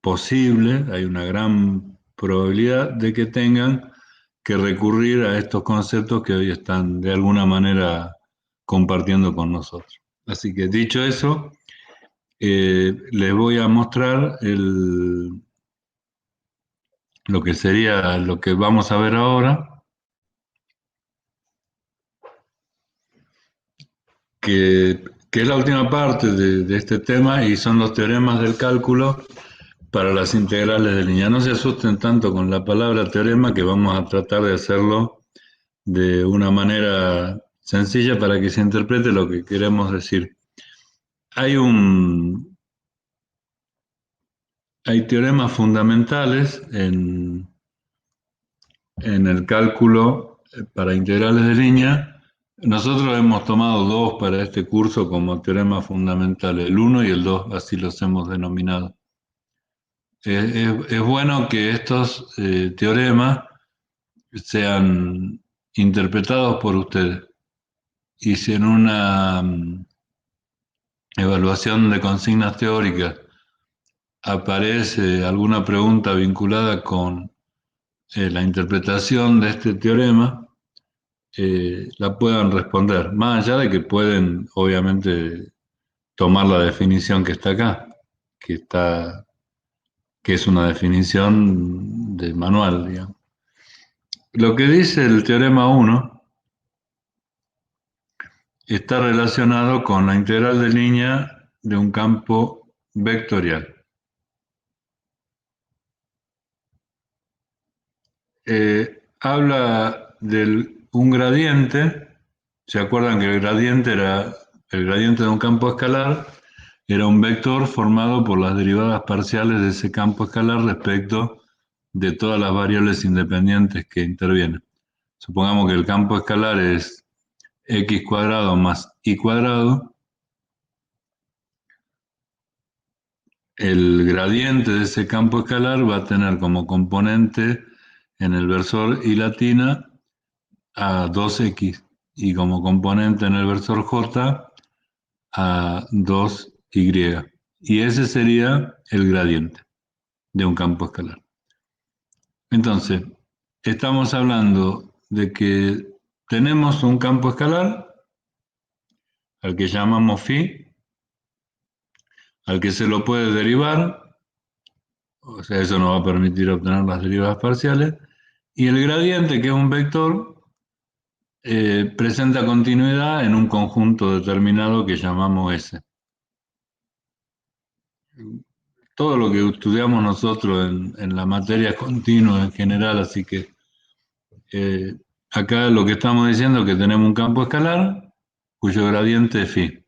posible, hay una gran probabilidad de que tengan que recurrir a estos conceptos que hoy están de alguna manera compartiendo con nosotros. Así que dicho eso, les voy a mostrar lo que sería lo que vamos a ver ahora, que es la última parte de este tema y son los teoremas del cálculo para las integrales de línea. No se asusten tanto con la palabra teorema, que vamos a tratar de hacerlo de una manera sencilla para que se interprete lo que queremos decir. Hay hay teoremas fundamentales en el cálculo para integrales de línea. Nosotros hemos tomado dos para este curso como teoremas fundamentales, el 1 y el 2, así los hemos denominado. Es bueno que estos teoremas sean interpretados por ustedes. Y si en una evaluación de consignas teóricas aparece alguna pregunta vinculada con la interpretación de este teorema, la puedan responder, más allá de que pueden, obviamente, tomar la definición que está acá, que es una definición de manual, digamos. Lo que dice el teorema 1 está relacionado con la integral de línea de un campo vectorial. Habla de un gradiente. ¿Se acuerdan que el gradiente de un campo escalar? Era un vector formado por las derivadas parciales de ese campo escalar respecto de todas las variables independientes que intervienen. Supongamos que el campo escalar es x cuadrado más y cuadrado. El gradiente de ese campo escalar va a tener como componente en el versor y latina a 2x y como componente en el versor j a 2y. Y ese sería el gradiente de un campo escalar. Entonces, estamos hablando de que tenemos un campo escalar al que llamamos phi, al que se lo puede derivar, o sea, eso nos va a permitir obtener las derivadas parciales, y el gradiente, que es un vector, presenta continuidad en un conjunto determinado que llamamos S. Todo lo que estudiamos nosotros en la materia continua en general, así que acá lo que estamos diciendo es que tenemos un campo escalar cuyo gradiente es phi.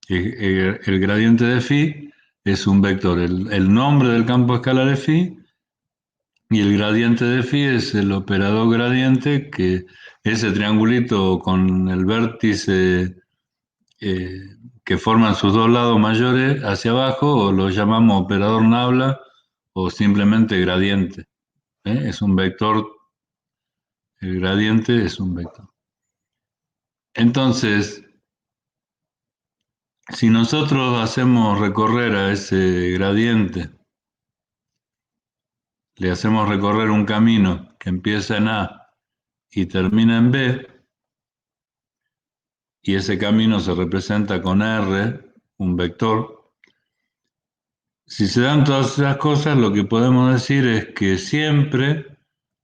El gradiente de phi es un vector. El nombre del campo escalar es phi y el gradiente de phi es el operador gradiente, que ese triangulito con el vértice que forman sus dos lados mayores hacia abajo, o lo llamamos operador Nabla o simplemente gradiente. Es un vector, el gradiente es un vector. Entonces, si nosotros hacemos recorrer a ese gradiente, le hacemos recorrer un camino que empieza en A y termina en B, y ese camino se representa con R, un vector. Si se dan todas esas cosas, lo que podemos decir es que siempre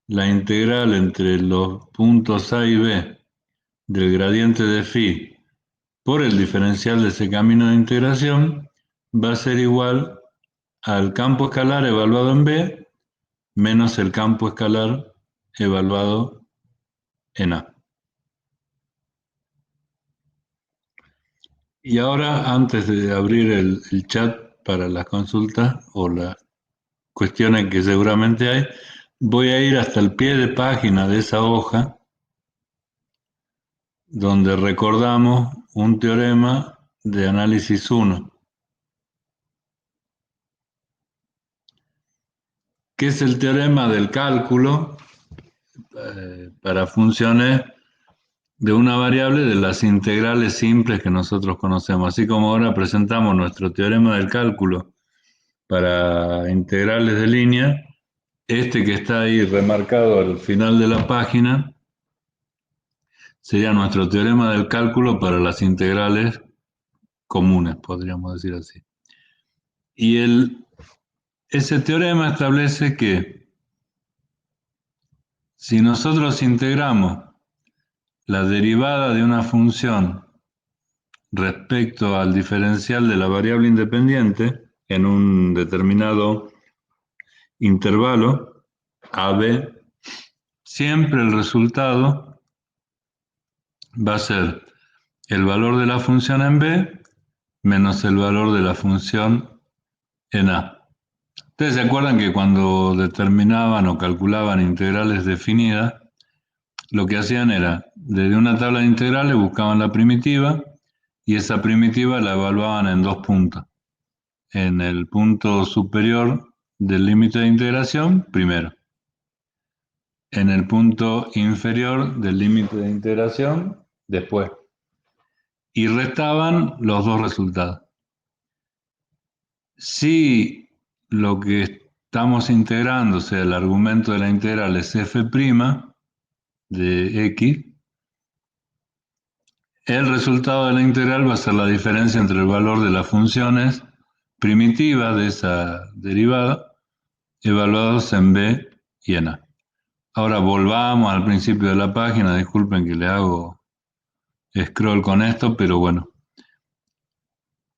la integral entre los puntos A y B del gradiente de phi por el diferencial de ese camino de integración va a ser igual al campo escalar evaluado en B menos el campo escalar evaluado en A. Y ahora, antes de abrir el chat para las consultas o las cuestiones que seguramente hay, voy a ir hasta el pie de página de esa hoja donde recordamos un teorema de análisis 1, que es el teorema del cálculo para funciones de una variable de las integrales simples que nosotros conocemos. Así como ahora presentamos nuestro teorema del cálculo para integrales de línea, este que está ahí remarcado al final de la página, sería nuestro teorema del cálculo para las integrales comunes, podríamos decir así. Y ese teorema establece que si nosotros integramos la derivada de una función respecto al diferencial de la variable independiente en un determinado intervalo AB, siempre el resultado va a ser el valor de la función en B menos el valor de la función en A. Ustedes se acuerdan que cuando determinaban o calculaban integrales definidas, lo que hacían era, desde una tabla de integrales buscaban la primitiva y esa primitiva la evaluaban en dos puntos. En el punto superior del límite de integración, primero. En el punto inferior del límite de integración, después. Y restaban los dos resultados. Si lo que estamos integrando, o sea, el argumento de la integral es f' de x, el resultado de la integral va a ser la diferencia entre el valor de las funciones primitivas de esa derivada evaluados en b y en a. Ahora volvamos al principio de la página, disculpen que le hago scroll con esto, pero bueno.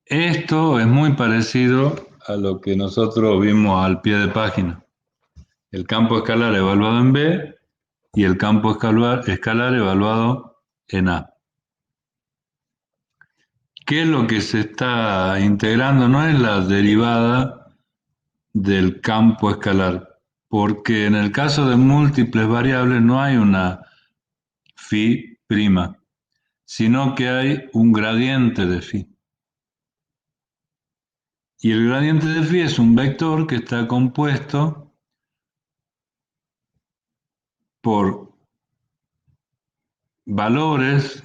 Esto es muy parecido a lo que nosotros vimos al pie de página. El campo escalar evaluado en B y el campo escalar evaluado en A. ¿Qué es lo que se está integrando? No es la derivada del campo escalar, porque en el caso de múltiples variables no hay una phi prima, sino que hay un gradiente de phi. Y el gradiente de phi es un vector que está compuesto por valores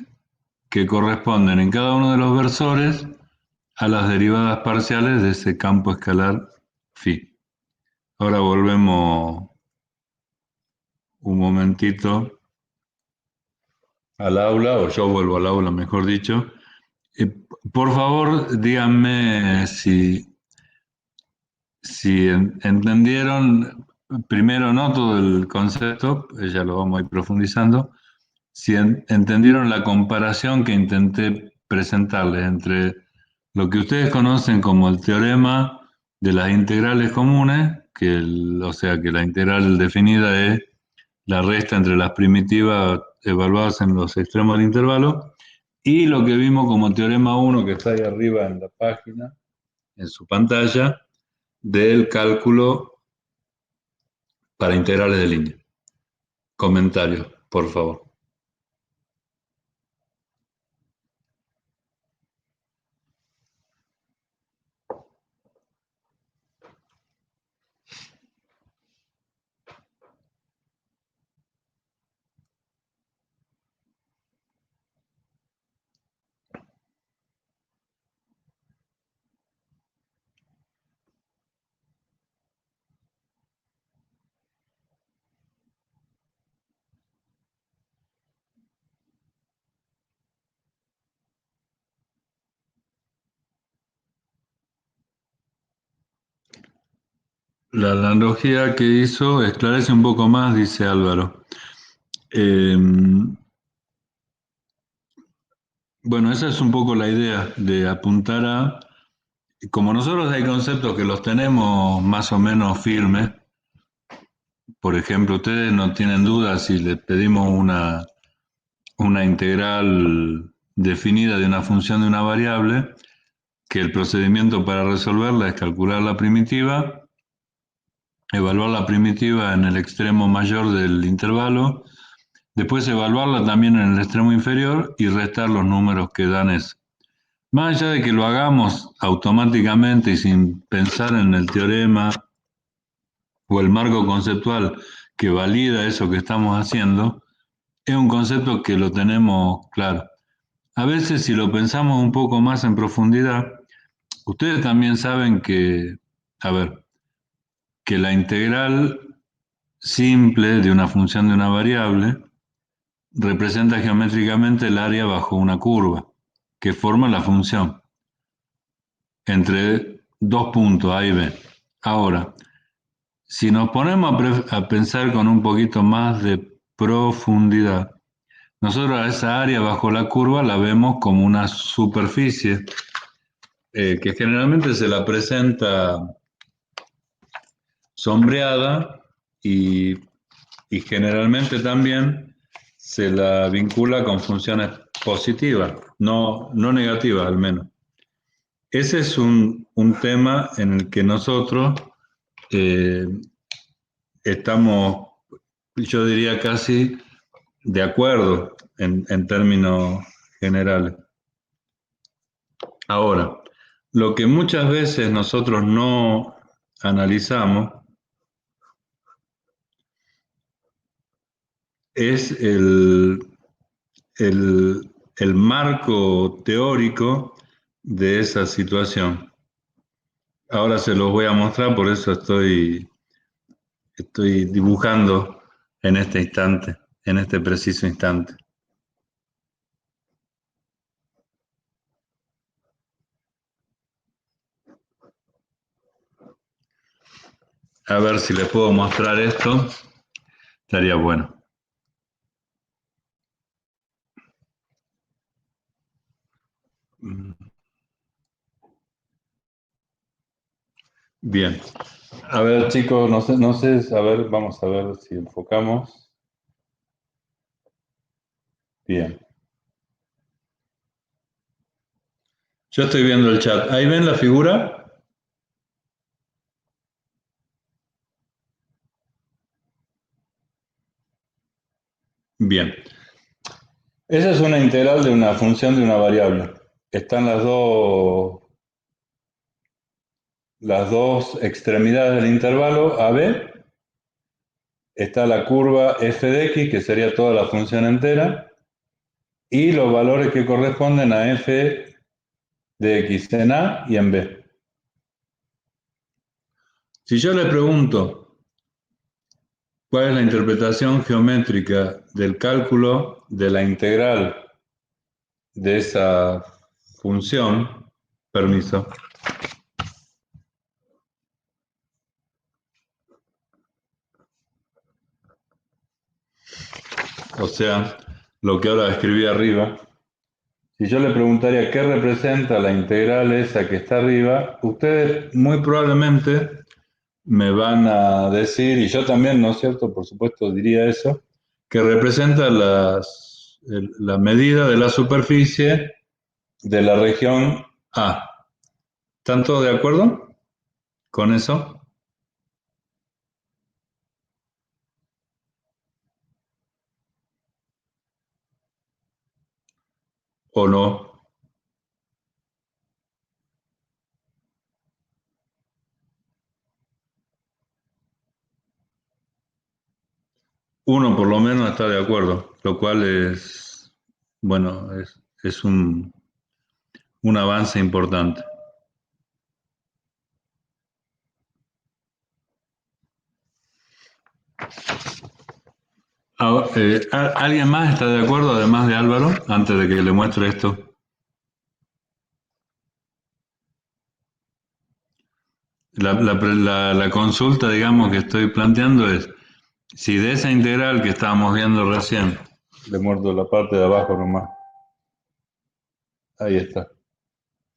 que corresponden en cada uno de los versores a las derivadas parciales de ese campo escalar phi. Ahora volvemos un momentito al aula, o yo vuelvo al aula, mejor dicho. Por favor, díganme si entendieron, primero no todo el concepto, ya lo vamos a ir profundizando, si entendieron la comparación que intenté presentarles entre lo que ustedes conocen como el teorema de las integrales comunes, o sea que la integral definida es la resta entre las primitivas evaluadas en los extremos del intervalo, y lo que vimos como teorema 1 que está ahí arriba en la página, en su pantalla, del cálculo para integrales de línea. Comentarios, por favor. La analogía que hizo esclarece un poco más, dice Álvaro. Bueno, esa es un poco la idea de apuntar a, como nosotros hay conceptos que los tenemos más o menos firmes, por ejemplo, ustedes no tienen dudas si les pedimos una integral definida de una función de una variable, que el procedimiento para resolverla es calcular la primitiva, evaluar la primitiva en el extremo mayor del intervalo, después evaluarla también en el extremo inferior y restar los números que dan eso. Más allá de que lo hagamos automáticamente y sin pensar en el teorema o el marco conceptual que valida eso que estamos haciendo, es un concepto que lo tenemos claro. A veces, si lo pensamos un poco más en profundidad, ustedes también saben que a ver, que la integral simple de una función de una variable representa geométricamente el área bajo una curva que forma la función entre dos puntos A y B. Ahora, si nos ponemos a pensar con un poquito más de profundidad, nosotros a esa área bajo la curva la vemos como una superficie que generalmente se la presenta sombreada y, y generalmente también se la vincula con funciones positivas, no negativas al menos. Ese es un tema en el que nosotros eh, estamos, yo diría casi de acuerdo en términos generales. Ahora, lo que muchas veces nosotros no analizamos es el marco teórico de esa situación. Ahora se los voy a mostrar, por eso estoy dibujando en este instante, en este preciso instante. A ver si les puedo mostrar esto, estaría bueno. Bien. A ver, chicos, no sé, a ver, vamos a ver si enfocamos. Bien. Yo estoy viendo el chat. ¿Ahí ven la figura? Bien. Esa es una integral de una función de una variable. Están las dos extremidades del intervalo AB. Está la curva f de x, que sería toda la función entera, y los valores que corresponden a f de x en A y en B. Si yo le pregunto cuál es la interpretación geométrica del cálculo de la integral de esa función, permiso, o sea, lo que ahora escribí arriba, si yo le preguntaría qué representa la integral esa que está arriba, ustedes muy probablemente me van a decir, y yo también, ¿no es cierto? Por supuesto diría eso, que representa la medida de la superficie de la región A. ¿Están todos de acuerdo con eso? ¿O no? Uno por lo menos está de acuerdo, lo cual es, bueno, es un avance importante. ¿Alguien más está de acuerdo, además de Álvaro, antes de que le muestre esto? La consulta, digamos, que estoy planteando es, si de esa integral que estábamos viendo recién, le muerdo la parte de abajo nomás, ahí está.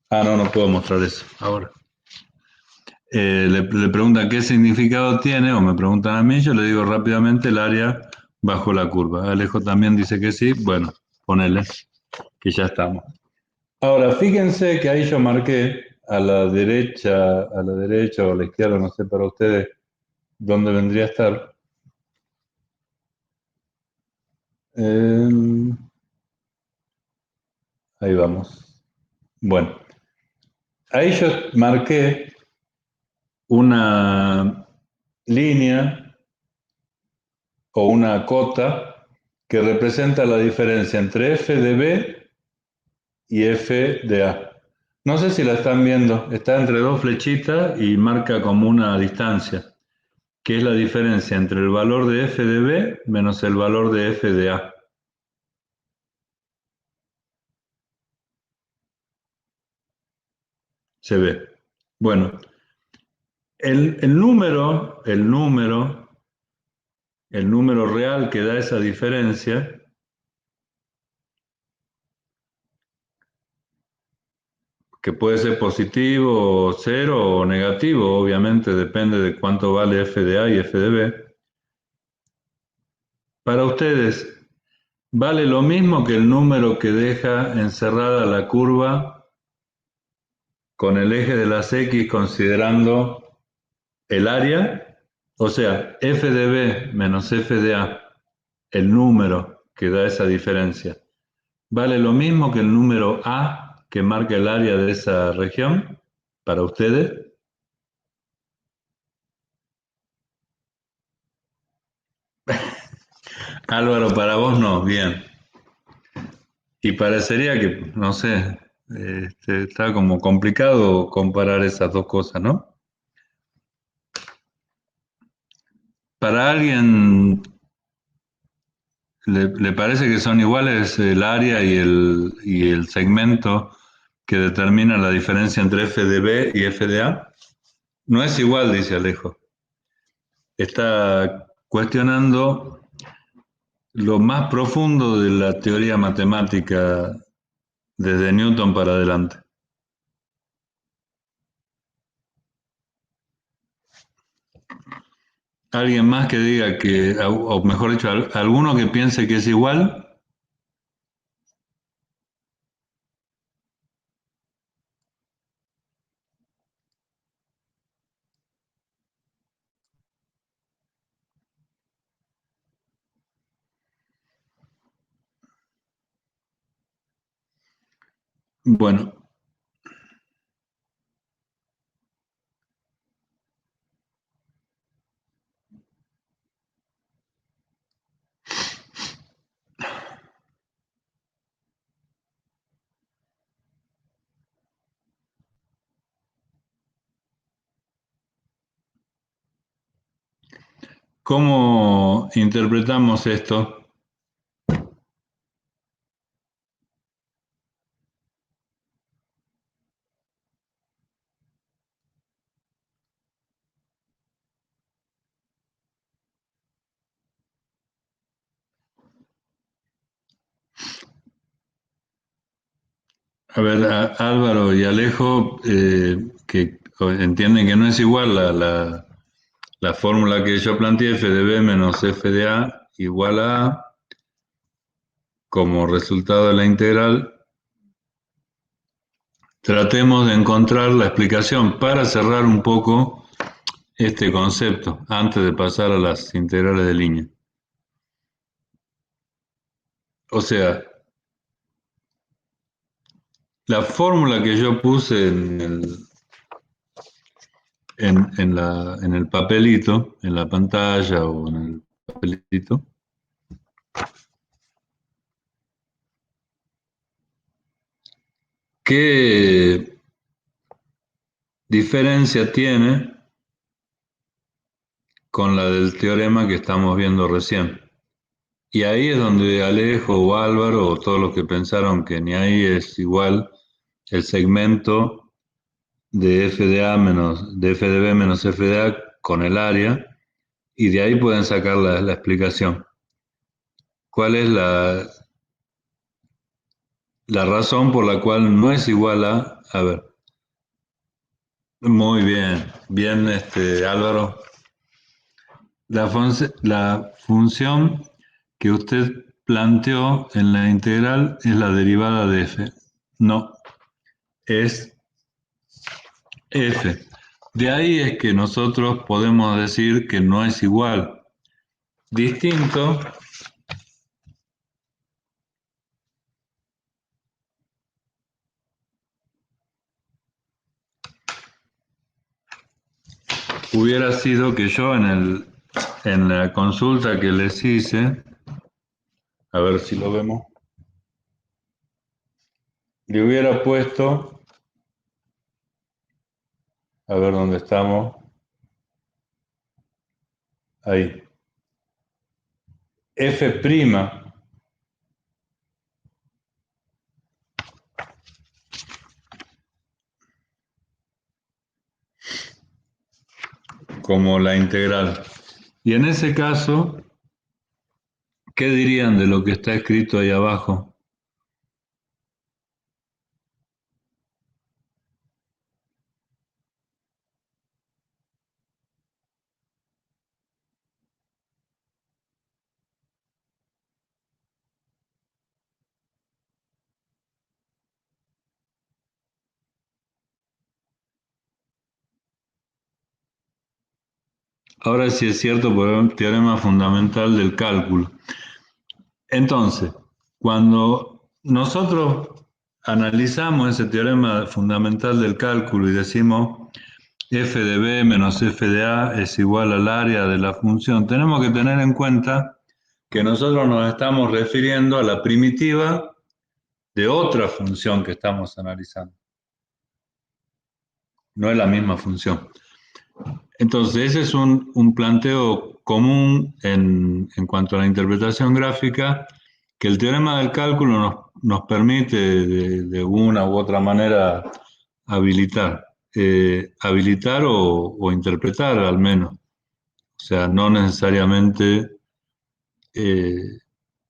Ah, no puedo mostrar eso ahora. Le preguntan qué significado tiene, o me preguntan a mí, yo le digo rápidamente el área bajo la curva. Alejo también dice que sí, bueno, ponele, que ya estamos. Ahora, fíjense que ahí yo marqué a la derecha o a la izquierda, no sé para ustedes dónde vendría a estar. Eh, ahí vamos. Bueno, ahí yo marqué una línea o una cota que representa la diferencia entre f de b y f de a. No sé si la están viendo, está entre dos flechitas y marca como una distancia, que es la diferencia entre el valor de f de b menos el valor de f de a. Se ve. Bueno, el número real que da esa diferencia, que puede ser positivo, cero o negativo, obviamente depende de cuánto vale f de a y f de b. Para ustedes, ¿vale lo mismo que el número que deja encerrada la curva con el eje de las x considerando el área? O sea, f de b menos f de a, el número que da esa diferencia, ¿vale lo mismo que el número a que marca el área de esa región para ustedes? Álvaro, para vos no, bien. Y parecería que, no sé, está como complicado comparar esas dos cosas, ¿no? Para alguien le parece que son iguales el área y el segmento que determina la diferencia entre f de b y f de a. No es igual, dice Alejo. Está cuestionando lo más profundo de la teoría matemática desde Newton para adelante. ¿Alguien más que diga que, o mejor dicho, alguno que piense que es igual? Bueno, ¿cómo interpretamos esto? A ver, Álvaro y Alejo, que entienden que no es igual la fórmula que yo planteé, f de b menos f de a igual a, como resultado de la integral, tratemos de encontrar la explicación para cerrar un poco este concepto antes de pasar a las integrales de línea. O sea, la fórmula que yo puse en el papelito, en la pantalla o en el papelito, ¿qué diferencia tiene con la del teorema que estamos viendo recién? Y ahí es donde Alejo o Álvaro o todos los que pensaron que ni ahí es igual el segmento de f de a menos de f de b menos f de a con el área, y de ahí pueden sacar la explicación. ¿Cuál es la razón por la cual no es igual a ver, muy bien, bien Álvaro, la función que usted planteó en la integral es la derivada de f. No, es f. De ahí es que nosotros podemos decir que no es igual. Distinto hubiera sido que yo en la consulta que les hice, a ver si lo vemos, le hubiera puesto A ver dónde estamos. Ahí. F', como la integral. Y en ese caso, ¿qué dirían de lo que está escrito ahí abajo? Ahora sí es cierto, por un teorema fundamental del cálculo. Entonces, cuando nosotros analizamos ese teorema fundamental del cálculo y decimos f de b menos f de a es igual al área de la función, tenemos que tener en cuenta que nosotros nos estamos refiriendo a la primitiva de otra función que estamos analizando. No es la misma función. Entonces, ese es un planteo común en cuanto a la interpretación gráfica, que el teorema del cálculo nos permite de una u otra manera habilitar, habilitar o interpretar al menos. O sea, no necesariamente,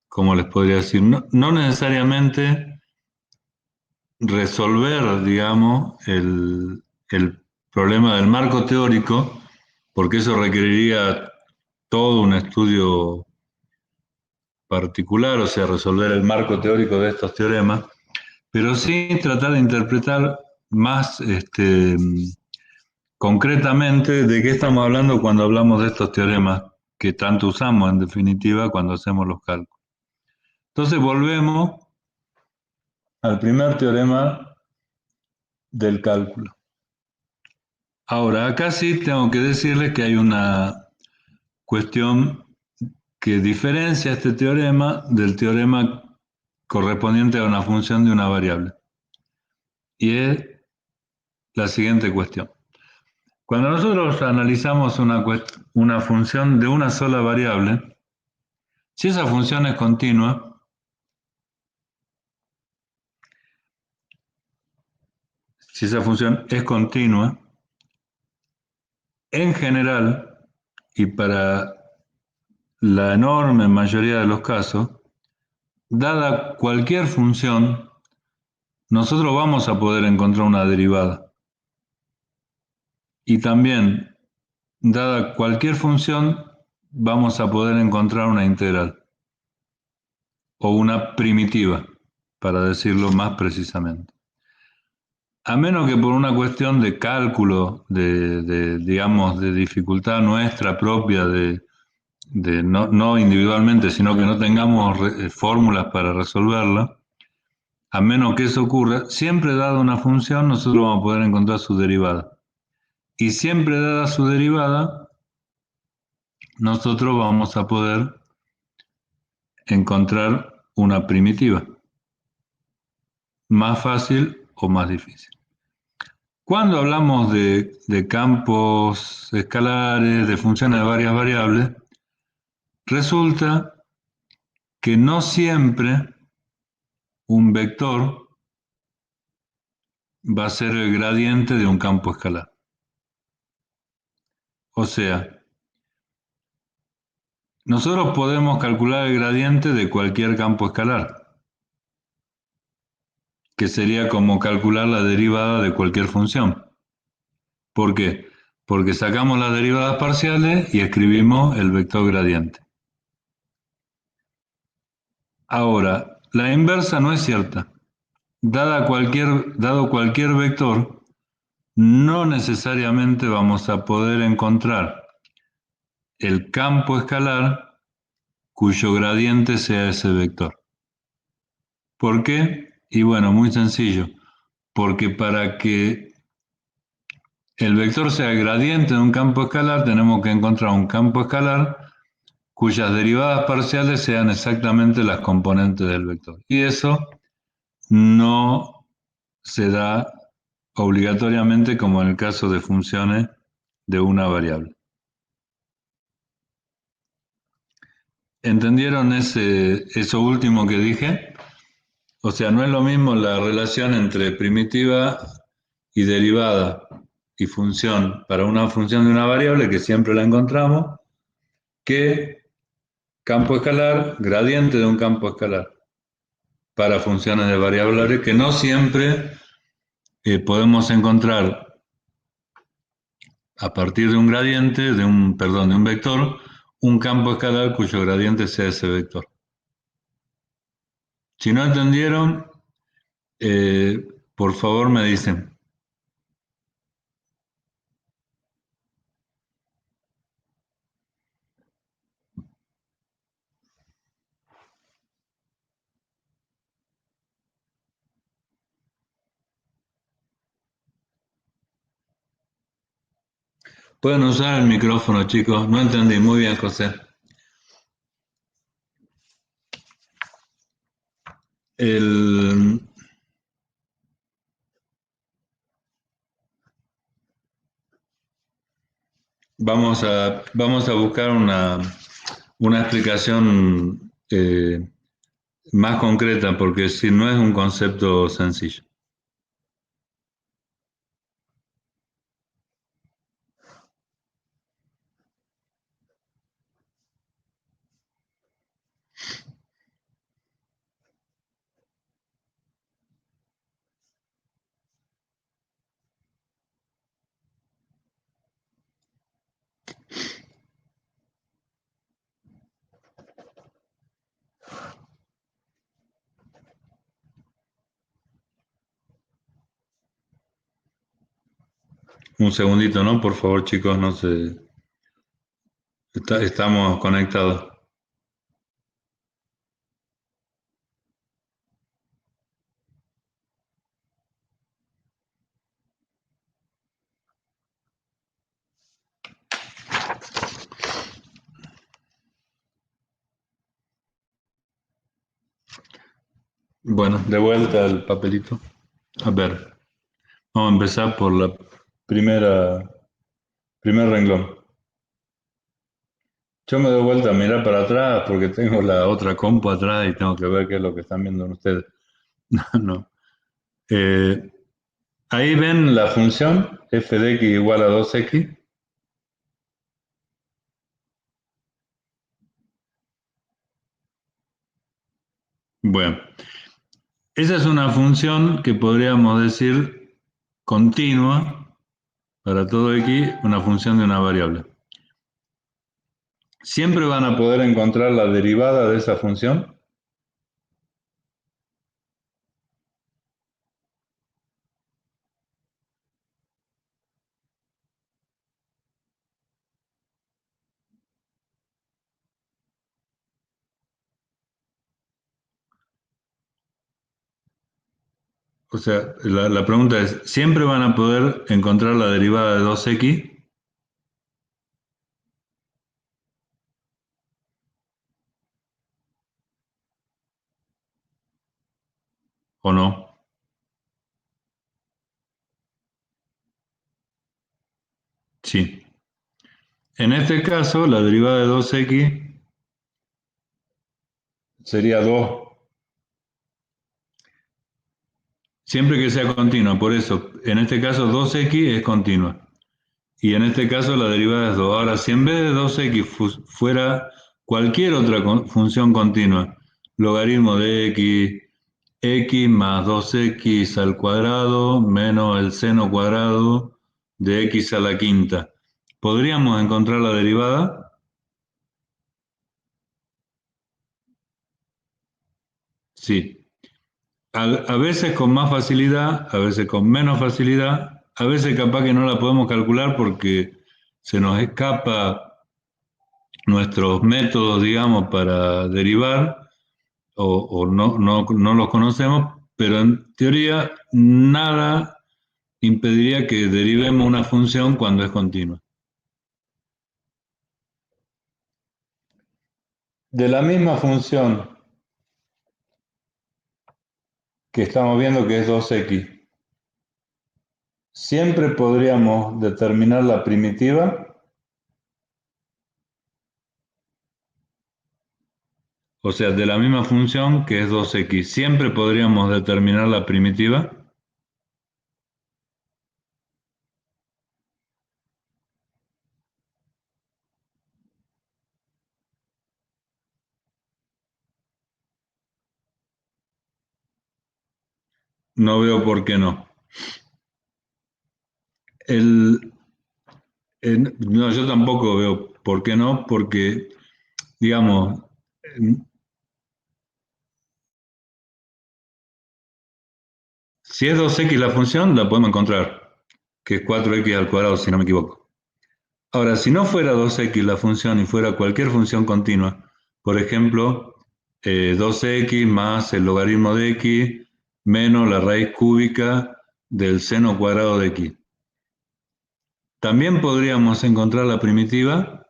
¿cómo les podría decir? No necesariamente resolver, digamos, el problema del marco teórico, porque eso requeriría todo un estudio particular, o sea, resolver el marco teórico de estos teoremas, pero sí tratar de interpretar más concretamente de qué estamos hablando cuando hablamos de estos teoremas que tanto usamos en definitiva cuando hacemos los cálculos. Entonces volvemos al primer teorema del cálculo. Ahora, acá sí tengo que decirles que hay una cuestión que diferencia este teorema del teorema correspondiente a una función de una variable. Y es la siguiente cuestión. Cuando nosotros analizamos una función de una sola variable, si esa función es continua, si esa función es continua, en general, y para la enorme mayoría de los casos, dada cualquier función, nosotros vamos a poder encontrar una derivada. Y también, dada cualquier función, vamos a poder encontrar una integral o una primitiva, para decirlo más precisamente. A menos que por una cuestión de cálculo, digamos, de dificultad nuestra propia, no individualmente, sino que no tengamos fórmulas para resolverla, a menos que eso ocurra, siempre dada una función, nosotros vamos a poder encontrar su derivada. Y siempre dada su derivada, nosotros vamos a poder encontrar una primitiva, más fácil o más difícil. Cuando hablamos de campos escalares, de funciones de varias variables, resulta que no siempre un vector va a ser el gradiente de un campo escalar. O sea, nosotros podemos calcular el gradiente de cualquier campo escalar, que sería como calcular la derivada de cualquier función. ¿Por qué? Porque sacamos las derivadas parciales y escribimos el vector gradiente. Ahora, la inversa no es cierta. Dado cualquier vector, no necesariamente vamos a poder encontrar el campo escalar cuyo gradiente sea ese vector. ¿Por qué? Y bueno, muy sencillo. Porque para que el vector sea el gradiente de un campo escalar, tenemos que encontrar un campo escalar cuyas derivadas parciales sean exactamente las componentes del vector. Y eso no se da, obligatoriamente como en el caso de funciones de una variable. ¿Entendieron eso último que dije? O sea, no es lo mismo la relación entre primitiva y derivada y función para una función de una variable, que siempre la encontramos, que campo escalar, gradiente de un campo escalar para funciones de variables que no siempre podemos encontrar a partir de un gradiente, de un vector, un campo escalar cuyo gradiente sea ese vector. Si no entendieron, eh, por favor me dicen. Pueden usar el micrófono, chicos. No entendí. Muy bien, José. El, vamos a buscar una explicación más concreta, porque si no es un concepto sencillo. Un segundito, ¿no? Por favor, chicos, no se... estamos conectados. Bueno, de vuelta al papelito. A ver, vamos a empezar por la primer renglón. Yo me doy vuelta a mirar para atrás porque tengo la otra compu atrás y tengo que ver qué es lo que están viendo ustedes. No. Eh, Ahí ven la función f de x igual a 2x. Bueno, esa es una función que podríamos decir continua para todo x, una función de una variable. Siempre van a poder encontrar la derivada de esa función. O sea, la pregunta es, ¿siempre van a poder encontrar la derivada de 2x o no? Sí. En este caso, la derivada de 2x sería 2, siempre que sea continua. Por eso, en este caso 2x es continua. Y en este caso la derivada es 2. Ahora, si en vez de 2x fuera cualquier otra función continua, logaritmo de x, x más 2x al cuadrado menos el seno cuadrado de x a la quinta, ¿podríamos encontrar la derivada? Sí. A veces con más facilidad, a veces con menos facilidad, a veces capaz que no la podemos calcular porque se nos escapa nuestros métodos, digamos, para derivar o no los conocemos, pero en teoría nada impediría que derivemos una función cuando es continua. De la misma función que estamos viendo que es 2x, siempre podríamos determinar la primitiva, o sea, de la misma función que es 2x, siempre podríamos determinar la primitiva. No veo por qué no. El, no, yo tampoco veo por qué no, porque, digamos, si es 2x la función, la podemos encontrar, que es 4x al cuadrado, si no me equivoco. Ahora, si no fuera 2x la función y fuera cualquier función continua, por ejemplo, 2x más el logaritmo de x menos la raíz cúbica del seno cuadrado de x. También podríamos encontrar la primitiva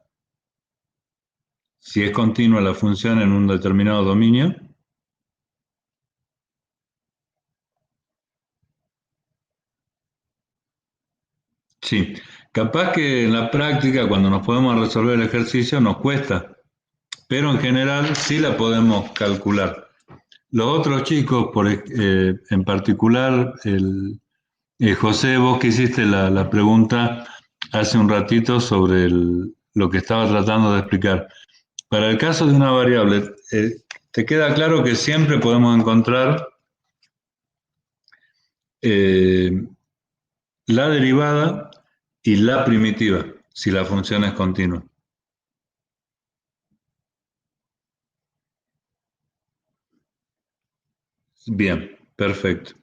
si es continua la función en un determinado dominio. Sí, capaz que en la práctica, cuando nos podemos resolver el ejercicio, nos cuesta, pero en general sí la podemos calcular. Los otros chicos, en particular, José, vos que hiciste la pregunta hace un ratito sobre lo que estaba tratando de explicar. Para el caso de una variable, te queda claro que siempre podemos encontrar eh, la derivada y la primitiva, si la función es continua. Bien, perfecto.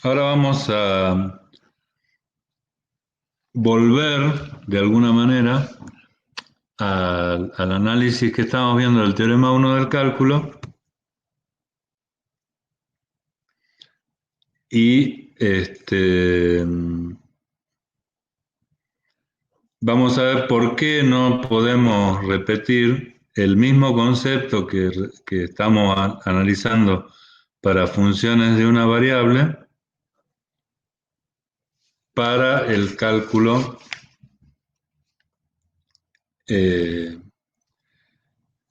Ahora vamos a volver de alguna manera al análisis que estábamos viendo del teorema 1 del cálculo y vamos a ver por qué no podemos repetir el mismo concepto que estamos analizando para funciones de una variable para el cálculo eh,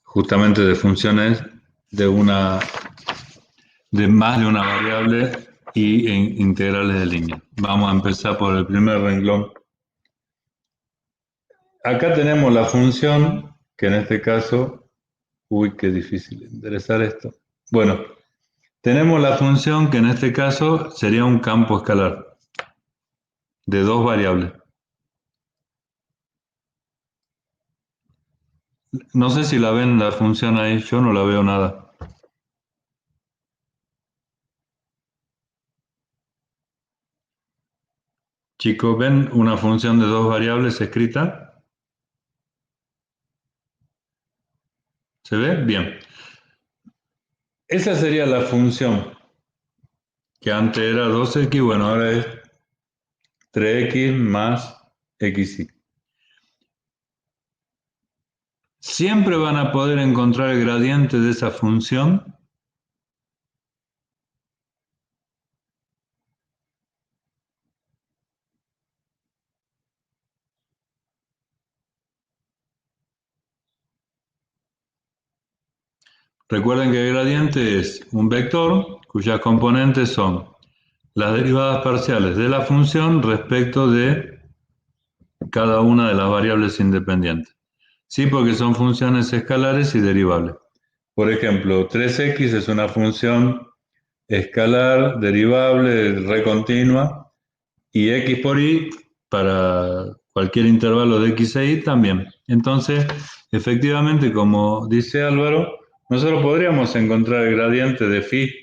justamente de funciones de de más de una variable y en integrales de línea. Vamos a empezar por el primer renglón. Acá tenemos la función, que en este caso, uy, qué difícil enderezar esto. Bueno, tenemos la función que en este caso sería un campo escalar de dos variables. No sé si la ven la función ahí, yo no la veo nada. Chicos, ¿ven una función de dos variables escrita? ¿Se ve? Bien. Esa sería la función, que antes era 2x, bueno, ahora es 3x más xy. Siempre van a poder encontrar el gradiente de esa función. Recuerden que el gradiente es un vector cuyas componentes son las derivadas parciales de la función respecto de cada una de las variables independientes. Sí, porque son funciones escalares y derivables. Por ejemplo, 3x es una función escalar, derivable, recontinua, y x por y para cualquier intervalo de x e y también. Entonces, efectivamente, como dice Álvaro, nosotros podríamos encontrar el gradiente de phi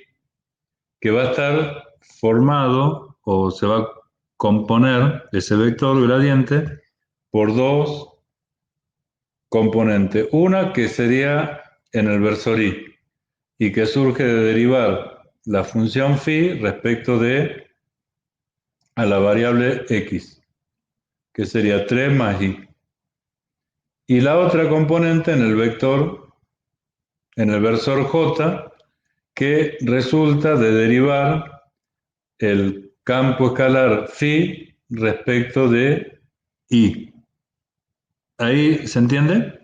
que va a estar formado o se va a componer ese vector gradiente por dos componentes. Una que sería en el versor y que surge de derivar la función phi respecto de a la variable x, que sería 3 más y. y la otra componente en el versor J, que resulta de derivar el campo escalar phi respecto de I. ¿Ahí se entiende?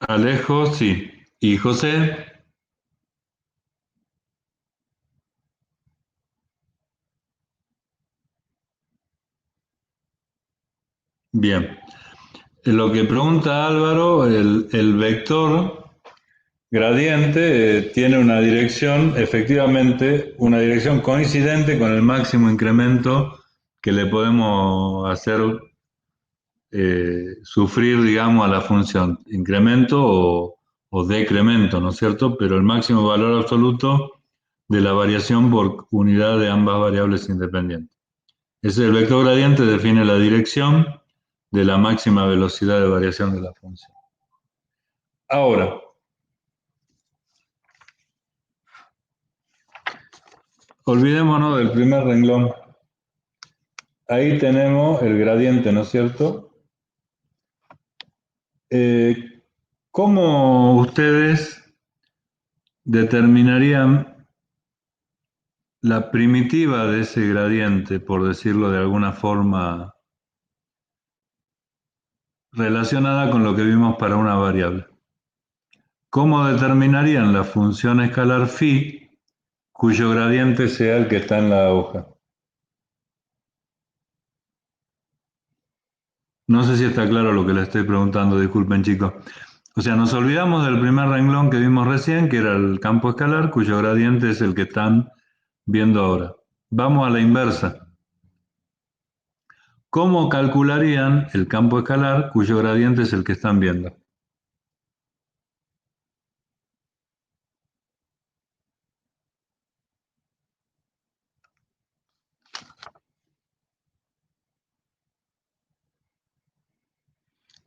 Alejo, sí. ¿Y José? Bien. Lo que pregunta Álvaro, el vector gradiente tiene una dirección, efectivamente, una dirección coincidente con el máximo incremento que le podemos hacer sufrir, digamos, a la función, incremento o decremento, ¿no es cierto? Pero el máximo valor absoluto de la variación por unidad de ambas variables independientes. Ese el vector gradiente define la dirección de la máxima velocidad de variación de la función. Ahora, olvidémonos del primer renglón. Ahí tenemos el gradiente, ¿no es cierto? Eh, ¿Cómo ustedes determinarían la primitiva de ese gradiente, por decirlo de alguna forma, relacionada con lo que vimos para una variable? ¿Cómo determinarían la función escalar phi cuyo gradiente sea el que está en la hoja? No sé si está claro lo que le estoy preguntando, disculpen chicos. O sea, nos olvidamos del primer renglón que vimos recién, que era el campo escalar, cuyo gradiente es el que están viendo ahora. Vamos a la inversa. ¿Cómo calcularían el campo escalar cuyo gradiente es el que están viendo?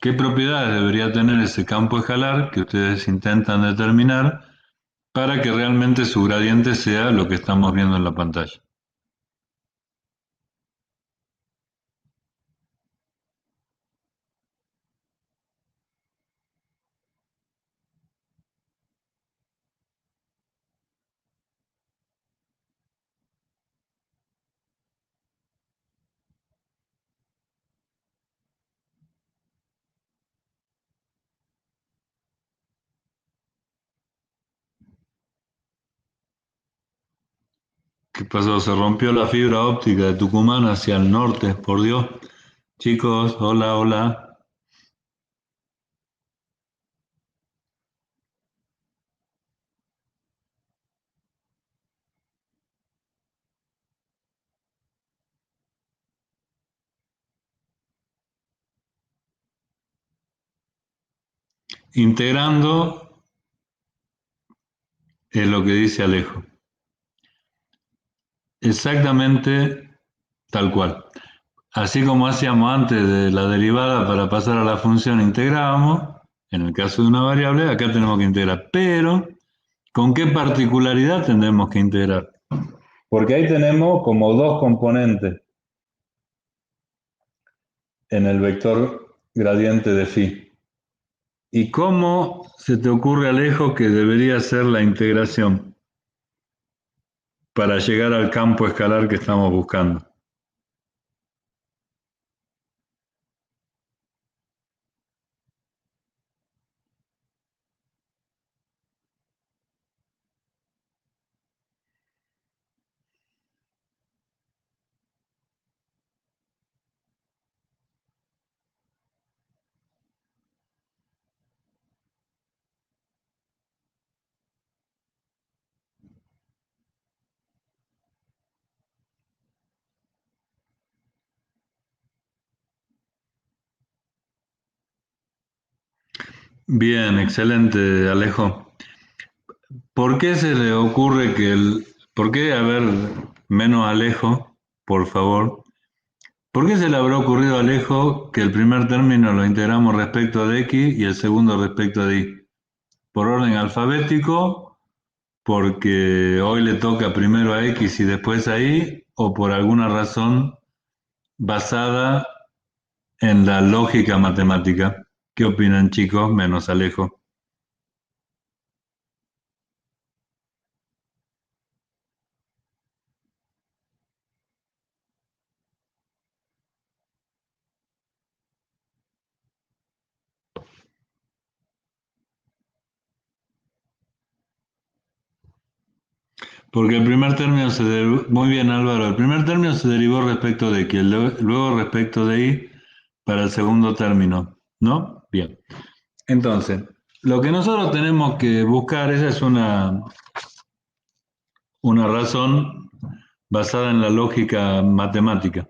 ¿Qué propiedades debería tener ese campo escalar que ustedes intentan determinar para que realmente su gradiente sea lo que estamos viendo en la pantalla? ¿Qué pasó? Se rompió la fibra óptica de Tucumán hacia el norte, por Dios. Chicos, hola, hola. Integrando es lo que dice Alejo. Exactamente tal cual. Así como hacíamos antes de la derivada para pasar a la función, integrábamos, en el caso de una variable, acá tenemos que integrar. Pero, ¿con qué particularidad tendremos que integrar? Porque ahí tenemos como dos componentes en el vector gradiente de phi. ¿Y cómo se te ocurre, Alejo, que debería ser la integración para llegar al campo escalar que estamos buscando? Bien, excelente, Alejo. ¿Por qué se le ocurre por qué, a ver, menos Alejo, por favor? ¿Por qué se le habrá ocurrido a Alejo que el primer término lo integramos respecto de X y el segundo respecto de Y? ¿Por orden alfabético? ¿Porque hoy le toca primero a X y después a Y? ¿O por alguna razón basada en la lógica matemática? ¿Qué opinan, chicos, menos Alejo? Porque el primer término muy bien, Álvaro, el primer término se derivó respecto de que luego respecto de y para el segundo término, ¿no? Bien. Entonces, lo que nosotros tenemos que buscar, esa es una razón basada en la lógica matemática.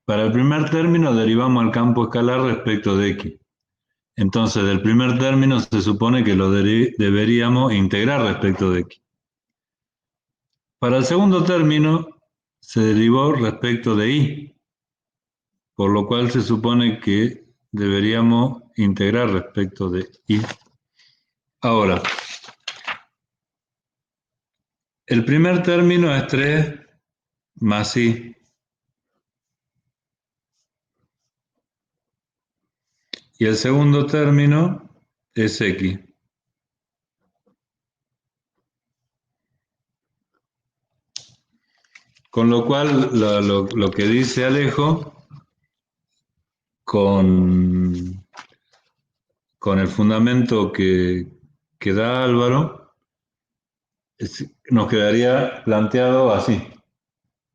Para el primer término derivamos el campo escalar respecto de x. Entonces, del primer término se supone que lo deberíamos integrar respecto de x. Para el segundo término se derivó respecto de y, por lo cual se supone que deberíamos integrar respecto de y. Ahora, el primer término es 3 más i y el segundo término es x. Con lo cual, lo que dice Alejo, con, con el fundamento que da Álvaro, nos quedaría planteado así,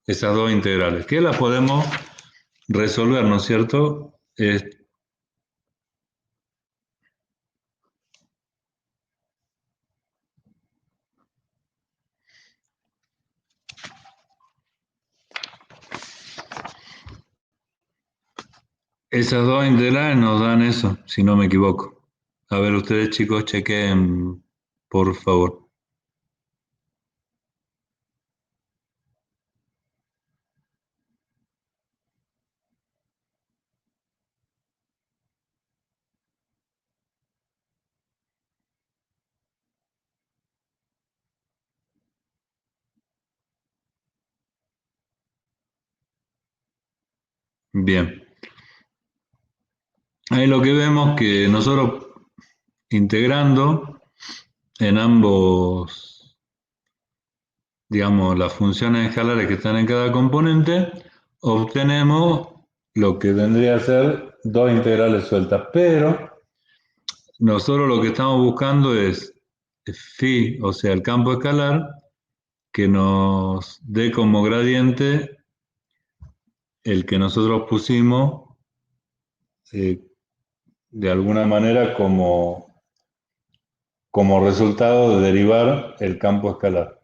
esas dos integrales, que las podemos resolver, ¿no es cierto? Esas dos integrales nos dan eso, si no me equivoco. A ver, ustedes chicos, chequen, por favor. Bien. Ahí lo que vemos que nosotros integrando en ambos, digamos, las funciones escalares que están en cada componente, obtenemos lo que vendría a ser dos integrales sueltas. Pero nosotros lo que estamos buscando es phi, o sea, el campo escalar, que nos dé como gradiente el que nosotros pusimos eh, de alguna manera como resultado de derivar el campo escalar.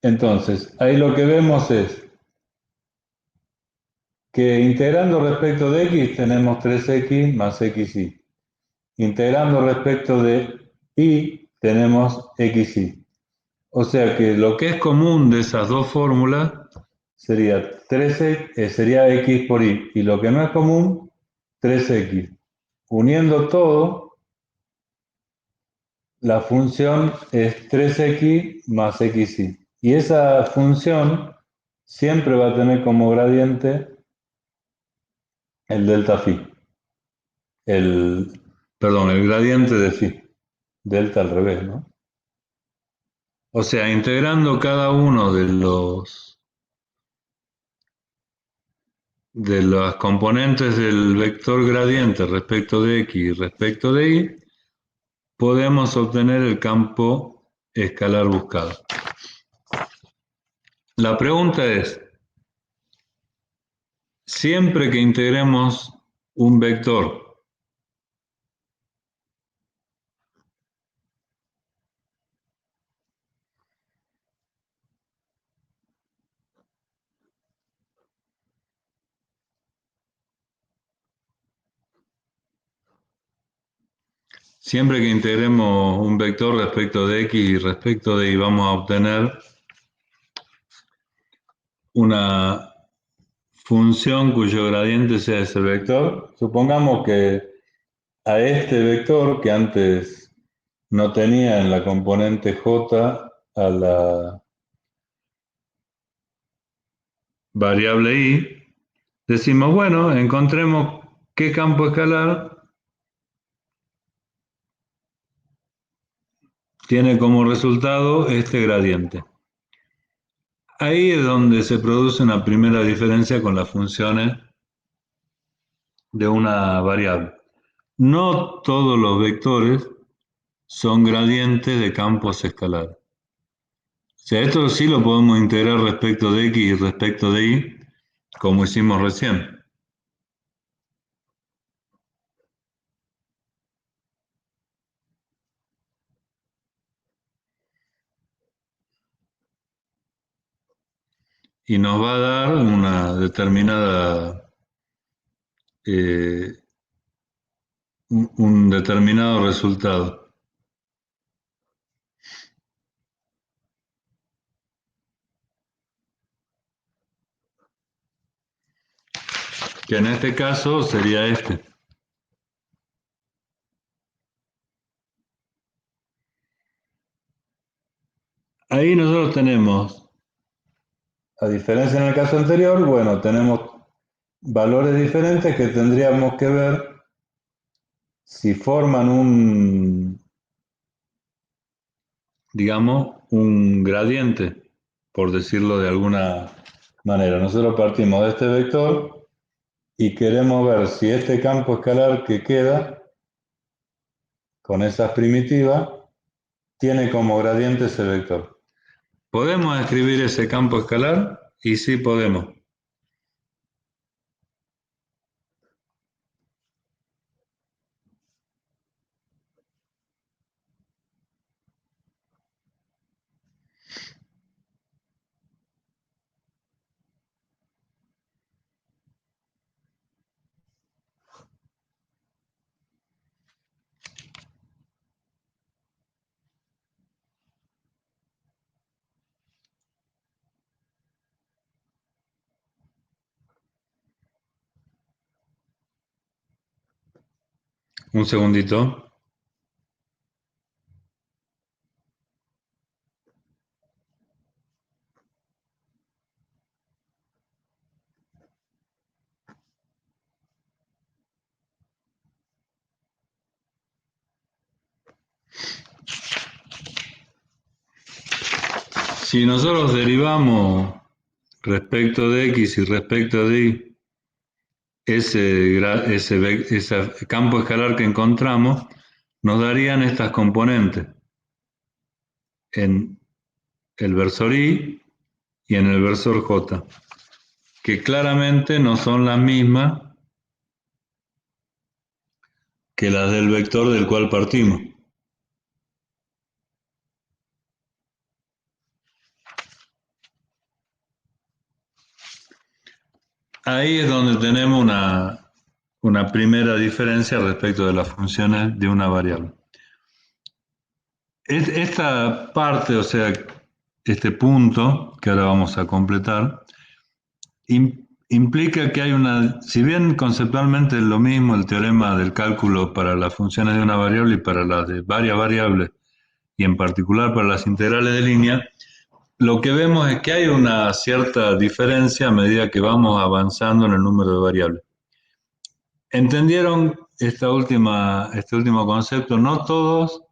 Entonces, ahí lo que vemos es que integrando respecto de x tenemos 3x más xy. Integrando respecto de y tenemos xy. O sea que lo que es común de esas dos fórmulas sería sería x por y lo que no es común, 3x. Uniendo todo, la función es 3x más xy. Y esa función siempre va a tener como gradiente el delta phi. El, perdón, el gradiente de phi. Delta al revés, ¿no? O sea, integrando cada uno de las componentes del vector gradiente respecto de x y respecto de y, podemos obtener el campo escalar buscado. La pregunta es, siempre que integremos un vector, Siempre que integremos un vector respecto de x y respecto de y, vamos a obtener una función cuyo gradiente sea ese vector. Supongamos que a este vector, que antes no tenía en la componente j a la variable y, decimos, bueno, encontremos qué campo escalar tiene como resultado este gradiente. Ahí es donde se produce una primera diferencia con las funciones de una variable. No todos los vectores son gradientes de campos escalares. O sea, esto sí lo podemos integrar respecto de x y respecto de y, como hicimos recién. Y nos va a dar una determinada, eh, un determinado resultado. Que en este caso sería este. Ahí nosotros tenemos, a diferencia en el caso anterior, bueno, tenemos valores diferentes que tendríamos que ver si forman digamos, un gradiente, por decirlo de alguna manera. Nosotros partimos de este vector y queremos ver si este campo escalar que queda con esas primitivas tiene como gradiente ese vector. ¿Podemos escribir ese campo escalar? Y sí podemos. Un segundito. Si nosotros derivamos respecto de x y respecto de y ese campo escalar que encontramos, nos darían estas componentes en el versor y en el versor j, que claramente no son las mismas que las del vector del cual partimos. Ahí es donde tenemos una primera diferencia respecto de las funciones de una variable. Esta parte, o sea, este punto que ahora vamos a completar, implica que hay una, si bien conceptualmente es lo mismo el teorema del cálculo para las funciones de una variable y para las de varias variables, y en particular para las integrales de línea, lo que vemos es que hay una cierta diferencia a medida que vamos avanzando en el número de variables. ¿Entendieron este último concepto? No todos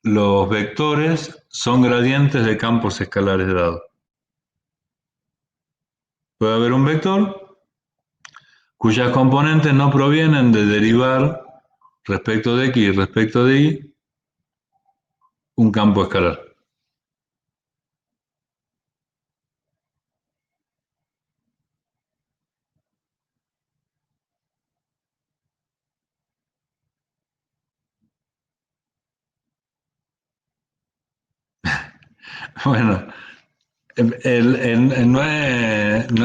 los vectores son gradientes de campos escalares dados. Puede haber un vector cuyas componentes no provienen de derivar respecto de x y respecto de y un campo escalar. Bueno, no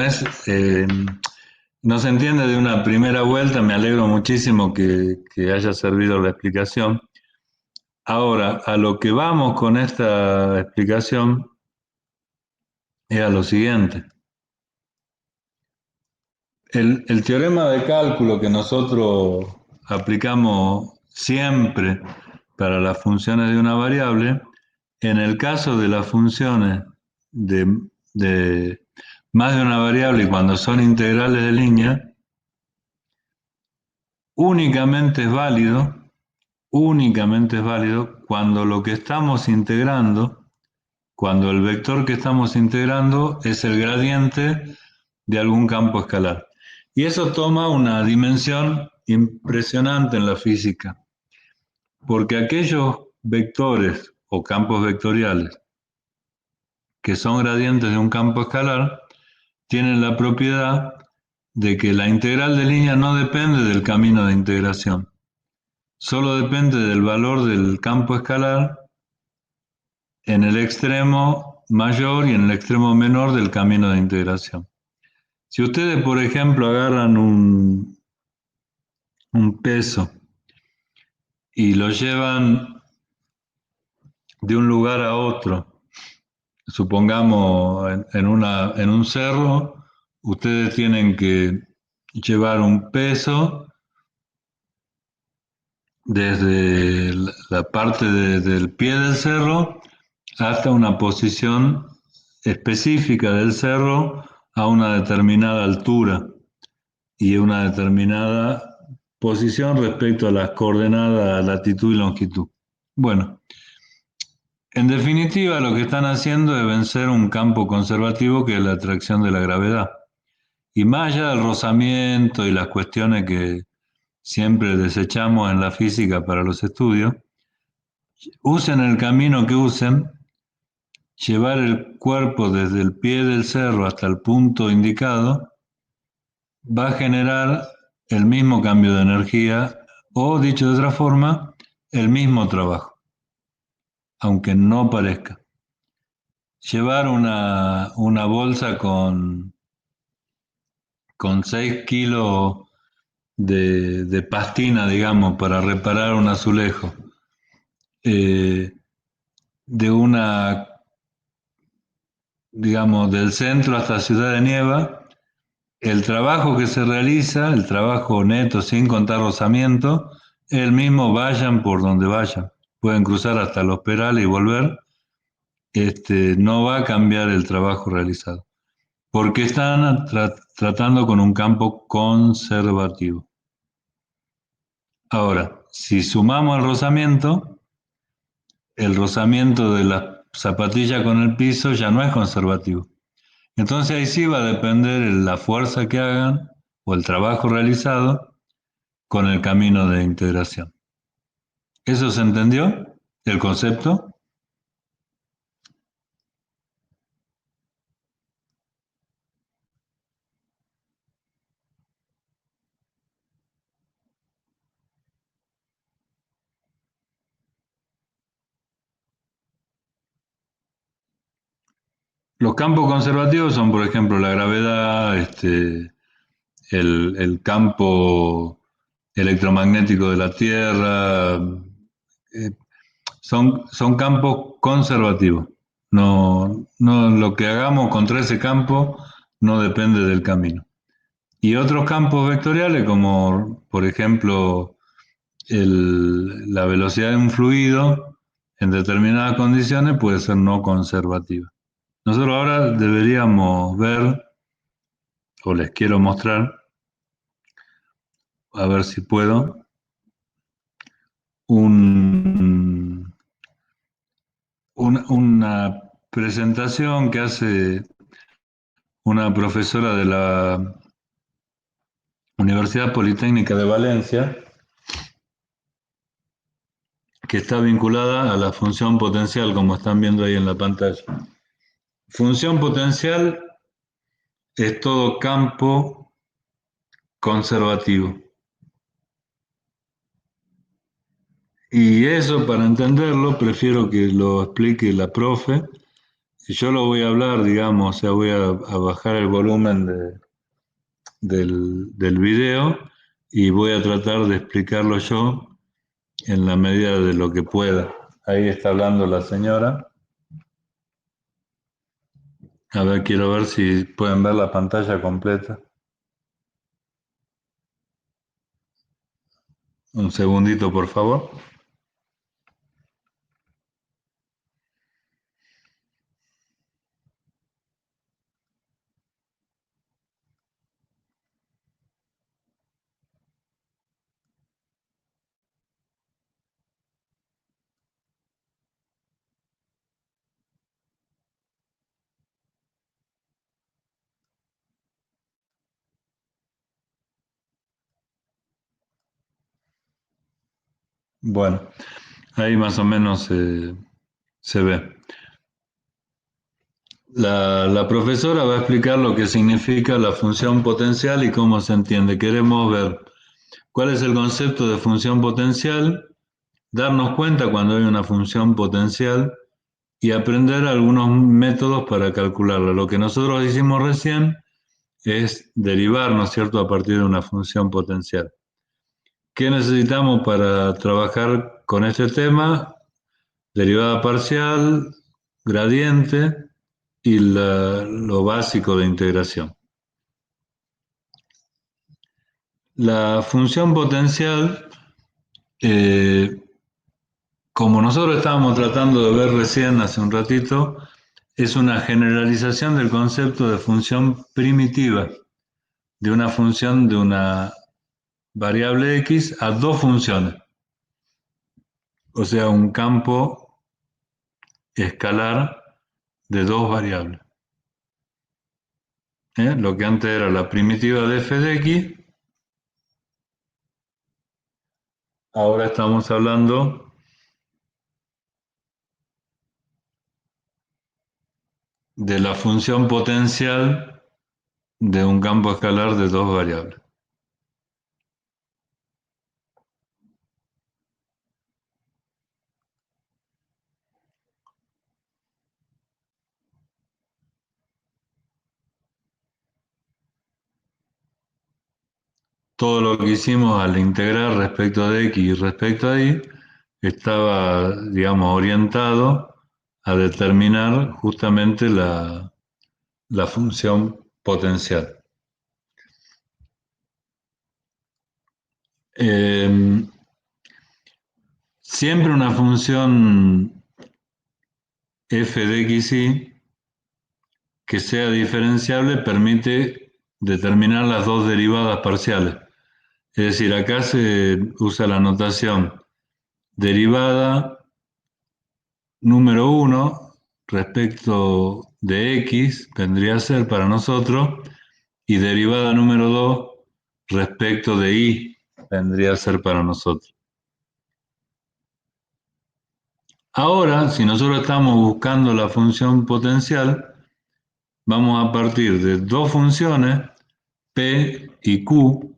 es No se entiende de una primera vuelta, me alegro muchísimo que haya servido la explicación. Ahora, a lo que vamos con esta explicación es a lo siguiente. El teorema de cálculo que nosotros aplicamos siempre para las funciones de una variable, en el caso de las funciones de, de más de una variable y cuando son integrales de línea, únicamente es válido, únicamente es válido cuando lo que estamos integrando, cuando el vector que estamos integrando es el gradiente de algún campo escalar. Y eso toma una dimensión impresionante en la física, porque aquellos vectores o campos vectoriales que son gradientes de un campo escalar tienen la propiedad de que la integral de línea no depende del camino de integración, solo depende del valor del campo escalar en el extremo mayor y en el extremo menor del camino de integración. Si ustedes, por ejemplo, agarran un peso y lo llevan de un lugar a otro, supongamos en un cerro, ustedes tienen que llevar un peso desde la parte del pie del cerro hasta una posición específica del cerro a una determinada altura y una determinada posición respecto a las coordenadas latitud y longitud. Bueno, en definitiva lo que están haciendo es vencer un campo conservativo que es la atracción de la gravedad. Y más allá del rozamiento y las cuestiones que siempre desechamos en la física para los estudios, usen el camino que usen, llevar el cuerpo desde el pie del cerro hasta el punto indicado va a generar el mismo cambio de energía o, dicho de otra forma, el mismo trabajo, aunque no parezca. Llevar una bolsa con 6 kilos de pastina, digamos, para reparar un azulejo, eh, de una, digamos, del centro hasta Ciudad de Nieva, el trabajo que se realiza, el trabajo neto sin contar rozamiento, el mismo vayan por donde vayan. Pueden cruzar hasta los Perales y volver, no va a cambiar el trabajo realizado, porque están tratando con un campo conservativo. Ahora, si sumamos el rozamiento de la zapatilla con el piso ya no es conservativo. Entonces ahí sí va a depender la fuerza que hagan o el trabajo realizado con el camino de integración. ¿Eso se entendió? ¿El concepto? Los campos conservativos son, por ejemplo, la gravedad, el campo electromagnético de la Tierra, eh, son campos conservativos. No, no, lo que hagamos contra ese campo no depende del camino. Y otros campos vectoriales, como por ejemplo la velocidad de un fluido en determinadas condiciones, puede ser no conservativa. Nosotros ahora deberíamos ver, o les quiero mostrar, a ver si puedo, un, una presentación que hace una profesora de la Universidad Politécnica de Valencia, que está vinculada a la función potencial, como están viendo ahí en la pantalla. Función potencial es todo campo conservativo. Y eso, para entenderlo, prefiero que lo explique la profe. Y yo lo voy a hablar, digamos, o sea, voy a bajar el volumen del video y voy a tratar de explicarlo yo en la medida de lo que pueda. Ahí está hablando la señora. A ver, quiero ver si pueden ver la pantalla completa. Un segundito, por favor. Bueno, ahí más o menos se ve. La profesora va a explicar lo que significa la función potencial y cómo se entiende. Queremos ver cuál es el concepto de función potencial, darnos cuenta cuando hay una función potencial y aprender algunos métodos para calcularla. Lo que nosotros hicimos recién es derivar, ¿no es cierto?, a partir de una función potencial. ¿Qué necesitamos para trabajar con este tema? Derivada parcial, gradiente y lo básico de integración. La función potencial, eh, como nosotros estábamos tratando de ver recién hace un ratito, es una generalización del concepto de función primitiva, de una función de una variable x a dos funciones, o sea, un campo escalar de dos variables. Lo que antes era la primitiva de f de x, ahora estamos hablando de la función potencial de un campo escalar de dos variables. Todo lo que hicimos al integrar respecto de x y respecto a y estaba, digamos, orientado a determinar justamente la función potencial. Eh, Siempre una función f de x y que sea diferenciable permite determinar las dos derivadas parciales. Es decir, acá se usa la notación derivada número 1 respecto de x, vendría a ser para nosotros, y derivada número 2 respecto de y, vendría a ser para nosotros. Ahora, si nosotros estamos buscando la función potencial, vamos a partir de dos funciones, P y Q,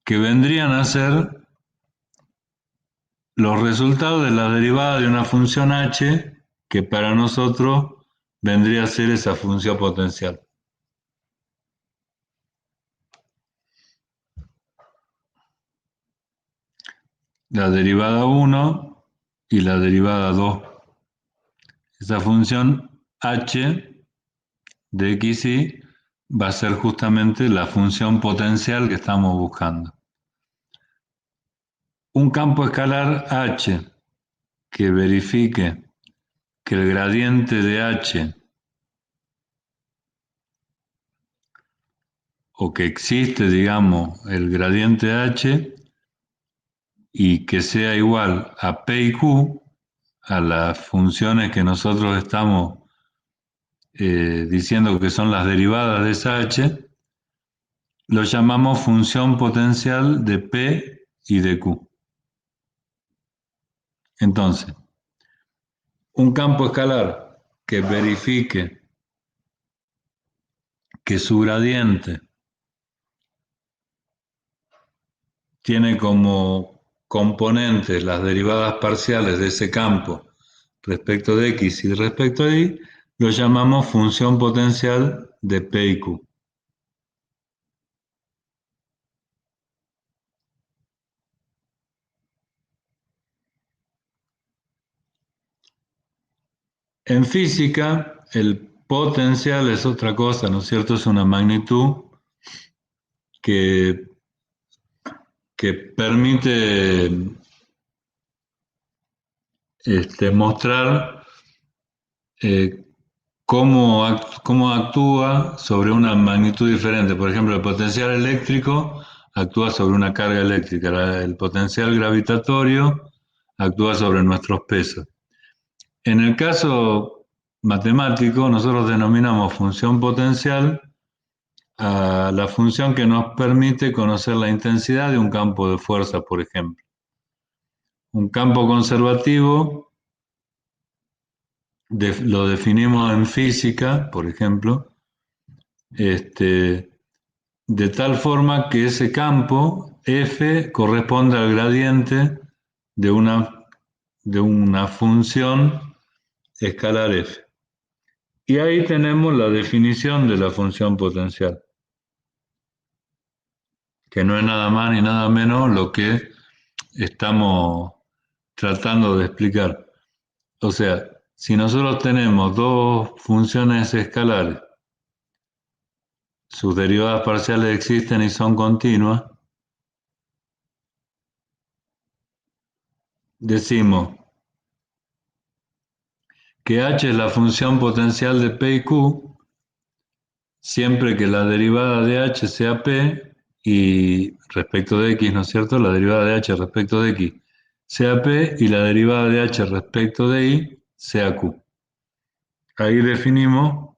que vendrían a ser los resultados de la derivada de una función h, que para nosotros vendría a ser esa función potencial. La derivada 1 y la derivada 2. Esa función h de xy va a ser justamente la función potencial que estamos buscando. Un campo escalar h que verifique que el gradiente de h o que existe, digamos, el gradiente h y que sea igual a P y Q, a las funciones que nosotros estamos diciendo que son las derivadas de esa h, lo llamamos función potencial de P y de Q. Entonces, un campo escalar que verifique que su gradiente tiene como componentes las derivadas parciales de ese campo respecto de x y respecto de y, lo llamamos función potencial de P y Q. En física, el potencial es otra cosa, ¿no es cierto? Es una magnitud que, que permite mostrar eh, cómo actúa sobre una magnitud diferente. Por ejemplo, el potencial eléctrico actúa sobre una carga eléctrica, el potencial gravitatorio actúa sobre nuestros pesos. En el caso matemático, nosotros denominamos función potencial a la función que nos permite conocer la intensidad de un campo de fuerza, por ejemplo. Un campo conservativo lo definimos en física, por ejemplo, de tal forma que ese campo F corresponde al gradiente de una función escalar F. Y ahí tenemos la definición de la función potencial, que no es nada más ni nada menos lo que estamos tratando de explicar. O sea, si nosotros tenemos dos funciones escalares, sus derivadas parciales existen y son continuas, decimos que h es la función potencial de P y Q, siempre que la derivada de h sea P y respecto de x, ¿no es cierto? La derivada de h respecto de x sea P y la derivada de h respecto de y sea Q. Ahí definimos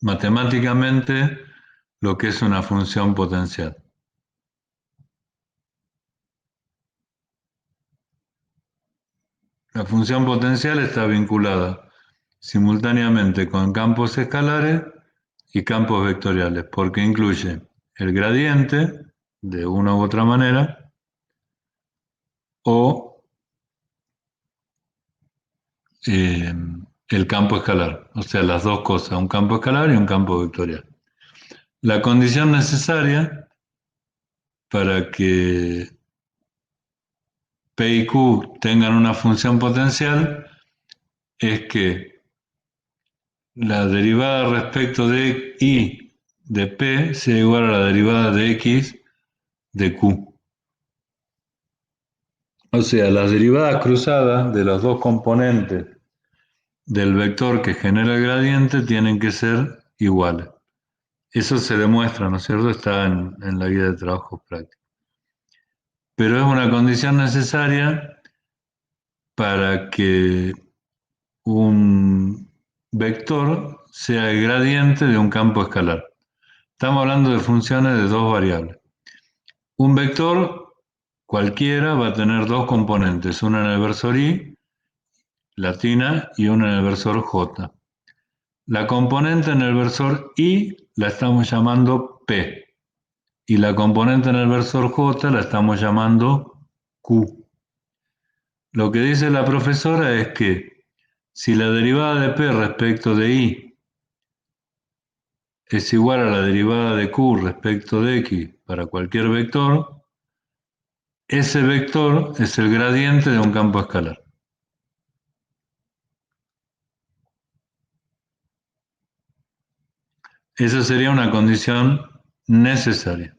matemáticamente lo que es una función potencial. La función potencial está vinculada simultáneamente con campos escalares y campos vectoriales, porque incluye el gradiente, de una u otra manera, o eh, el campo escalar, o sea, las dos cosas, un campo escalar y un campo vectorial. La condición necesaria para que P y Q tengan una función potencial es que la derivada respecto de y de P sea igual a la derivada de x de Q. O sea, las derivadas cruzadas de los dos componentes del vector que genera el gradiente tienen que ser iguales. Eso se demuestra, ¿no es cierto? Está en la guía de trabajos prácticos. Pero es una condición necesaria para que un vector sea el gradiente de un campo escalar. Estamos hablando de funciones de dos variables. Un vector cualquiera va a tener dos componentes, una en el versor y, latina, y una en el versor j. La componente en el versor y la estamos llamando p y la componente en el versor j la estamos llamando q. Lo que dice la profesora es que si la derivada de p respecto de y es igual a la derivada de q respecto de x para cualquier vector, ese vector es el gradiente de un campo escalar. Esa sería una condición necesaria.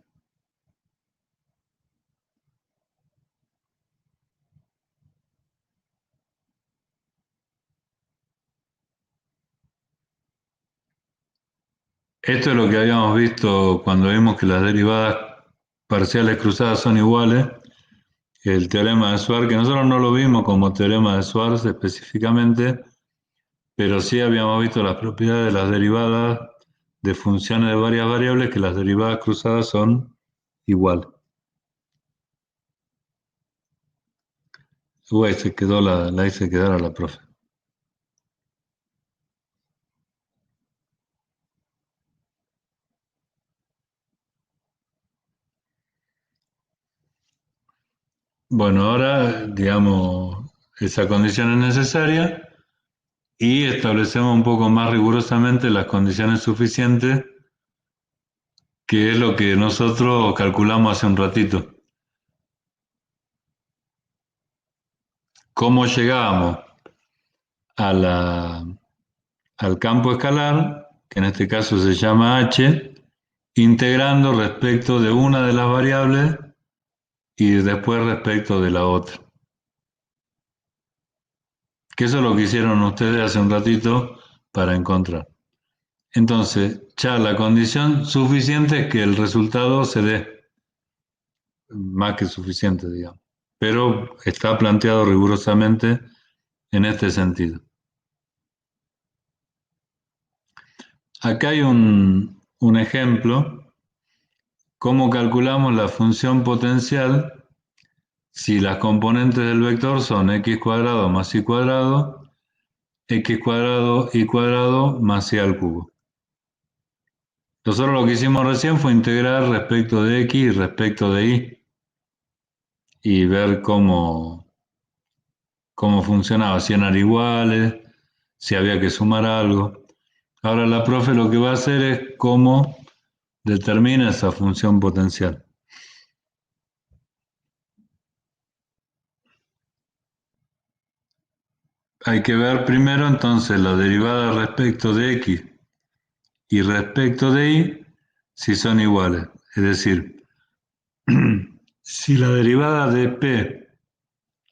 Esto es lo que habíamos visto cuando vimos que las derivadas parciales cruzadas son iguales, el teorema de Schwarz, que nosotros no lo vimos como teorema de Schwarz específicamente, pero sí habíamos visto las propiedades de las derivadas de funciones de varias variables, que las derivadas cruzadas son iguales. Uy, se quedó la hice quedar a la profe. Bueno, ahora, digamos, esa condición es necesaria y establecemos un poco más rigurosamente las condiciones suficientes, que es lo que nosotros calculamos hace un ratito. ¿Cómo llegábamos a al campo escalar, que en este caso se llama h, integrando respecto de una de las variables y después respecto de la otra. Que eso es lo que hicieron ustedes hace un ratito para encontrar. Entonces, ya la condición suficiente es que el resultado se dé, más que suficiente, digamos. Pero está planteado rigurosamente en este sentido. Acá hay un ejemplo, cómo calculamos la función potencial si las componentes del vector son x cuadrado más y cuadrado, x cuadrado y cuadrado más y al cubo. Nosotros lo que hicimos recién fue integrar respecto de x y respecto de y ver cómo funcionaba, si eran iguales, si había que sumar algo. Ahora la profe lo que va a hacer es cómo determina esa función potencial. Hay que ver primero entonces la derivada respecto de x y respecto de y si son iguales. Es decir, si la derivada de p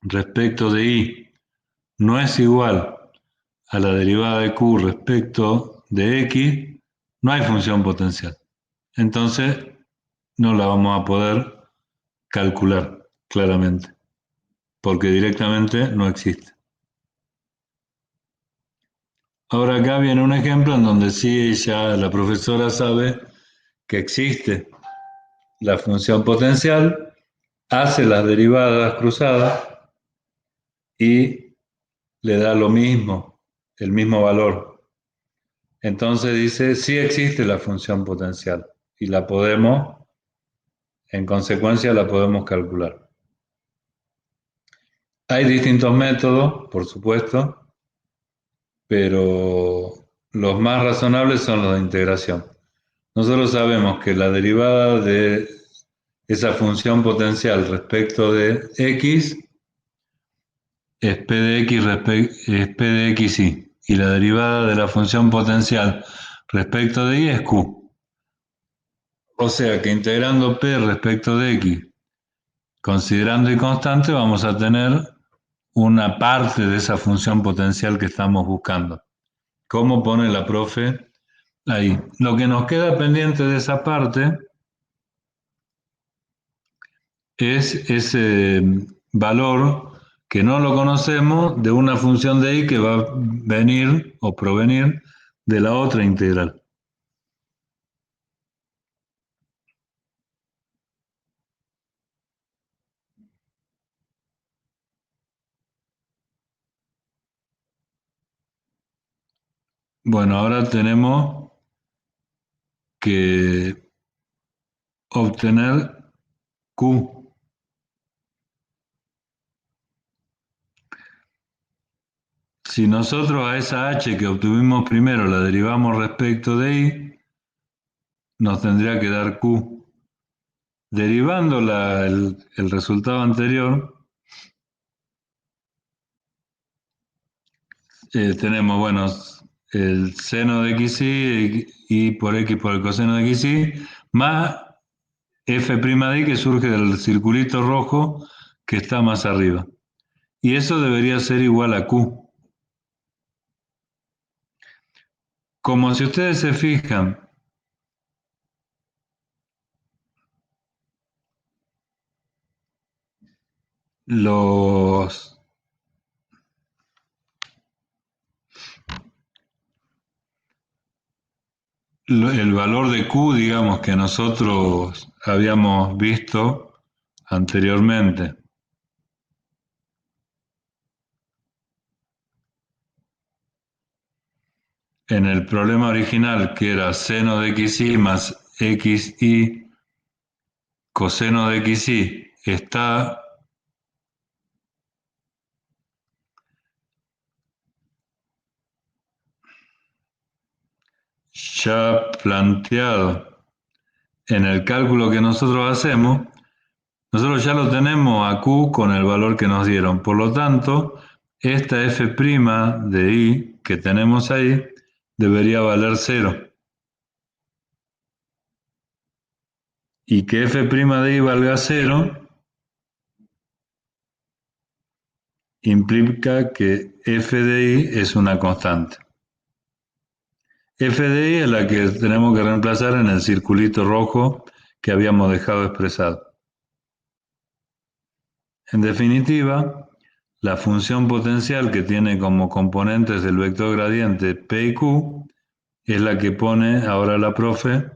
respecto de y no es igual a la derivada de q respecto de x, no hay función potencial. Entonces no la vamos a poder calcular claramente, porque directamente no existe. Ahora acá viene un ejemplo en donde sí ya la profesora sabe que existe la función potencial, hace las derivadas cruzadas y le da lo mismo, el mismo valor. Entonces dice, sí existe la función potencial y la podemos, en consecuencia, la podemos calcular. Hay distintos métodos, por supuesto, pero los más razonables son los de integración. Nosotros sabemos que la derivada de esa función potencial respecto de x es p de x, es p de xy, y la derivada de la función potencial respecto de y es q. O sea que integrando p respecto de x, considerando y constante, vamos a tener una parte de esa función potencial que estamos buscando. ¿Cómo pone la profe ahí? Lo que nos queda pendiente de esa parte es ese valor que no lo conocemos de una función de y que va a venir o provenir de la otra integral. Bueno, ahora tenemos que obtener Q. Si nosotros a esa h que obtuvimos primero la derivamos respecto de y, nos tendría que dar Q. Derivando el resultado anterior, tenemos, bueno, el seno de xy y por x por el coseno de xy, más f' de y que surge del circulito rojo que está más arriba. Y eso debería ser igual a q. Como si ustedes se fijan, los, el valor de q, digamos, que nosotros habíamos visto anteriormente en el problema original, que era seno de xy más xy coseno de xy, está ya planteado en el cálculo que nosotros hacemos. Nosotros ya lo tenemos a Q con el valor que nos dieron. Por lo tanto, esta f' de i que tenemos ahí debería valer cero. Y que f' de i valga cero implica que f de i es una constante. F de i es la que tenemos que reemplazar en el circulito rojo que habíamos dejado expresado. En definitiva, la función potencial que tiene como componentes del vector gradiente P y Q es la que pone ahora la profe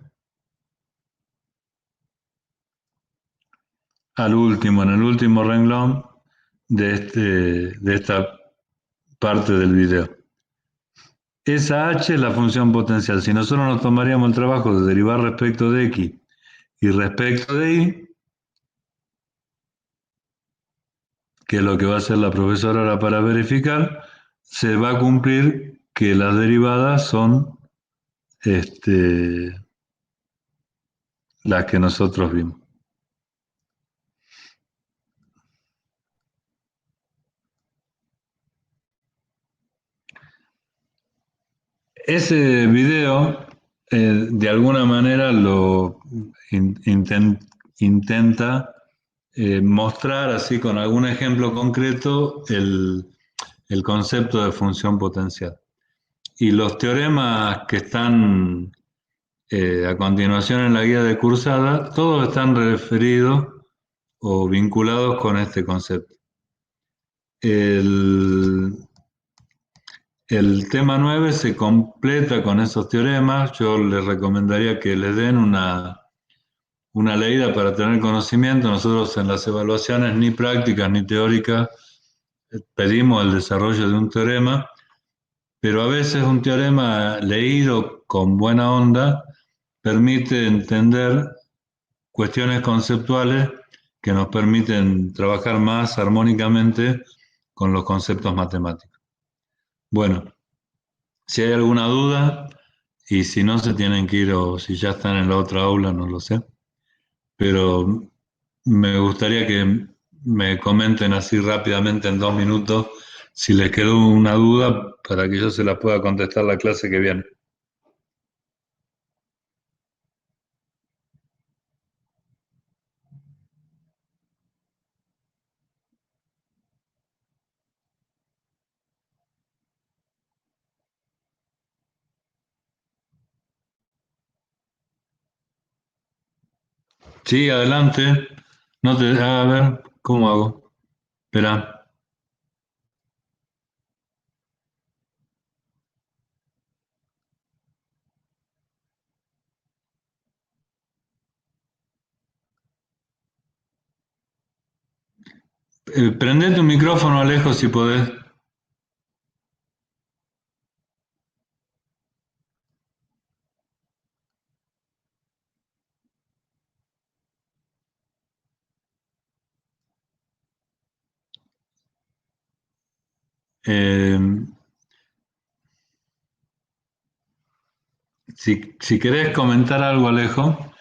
al último, en el último renglón de esta parte del video. Esa h es la función potencial. Si nosotros nos tomaríamos el trabajo de derivar respecto de x y respecto de y, que es lo que va a hacer la profesora ahora para verificar, se va a cumplir que las derivadas son las que nosotros vimos. Ese video, de alguna manera, lo intenta mostrar, así con algún ejemplo concreto, el concepto de función potencial. Y los teoremas que están a continuación en la guía de cursada, todos están referidos o vinculados con este concepto. El tema 9 se completa con esos teoremas. Yo les recomendaría que les den una leída para tener conocimiento. Nosotros en las evaluaciones ni prácticas ni teóricas pedimos el desarrollo de un teorema, pero a veces un teorema leído con buena onda permite entender cuestiones conceptuales que nos permiten trabajar más armónicamente con los conceptos matemáticos. Bueno, si hay alguna duda y si no se tienen que ir o si ya están en la otra aula, no lo sé, pero me gustaría que me comenten así rápidamente en 2 minutos si les quedó una duda para que yo se la pueda contestar la clase que viene. Sí, adelante. No te, a ver, ¿cómo hago? Espera. Prende tu micrófono, Alejo, si podés. Eh, si querés comentar algo, Alejo,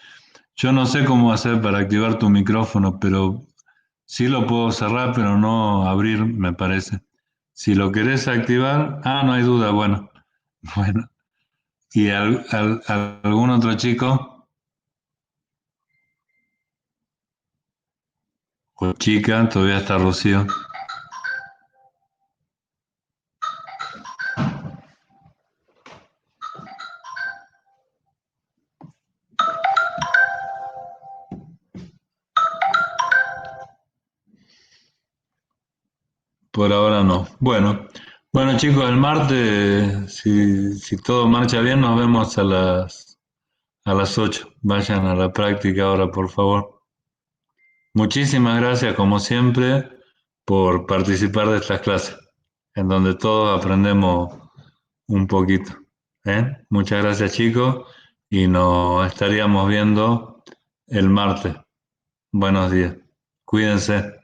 yo no sé cómo hacer para activar tu micrófono, pero sí lo puedo cerrar, pero no abrir, me parece. Si lo querés activar, no hay duda, bueno, bueno. ¿Y algún otro chico o chica? Todavía está Rocío. Por ahora no. Bueno, bueno chicos, el martes, si todo marcha bien, nos vemos a las 8. Vayan a la práctica ahora, por favor. Muchísimas gracias, como siempre, por participar de estas clases, en donde todos aprendemos un poquito. Muchas gracias, chicos, y nos estaríamos viendo el martes. Buenos días. Cuídense.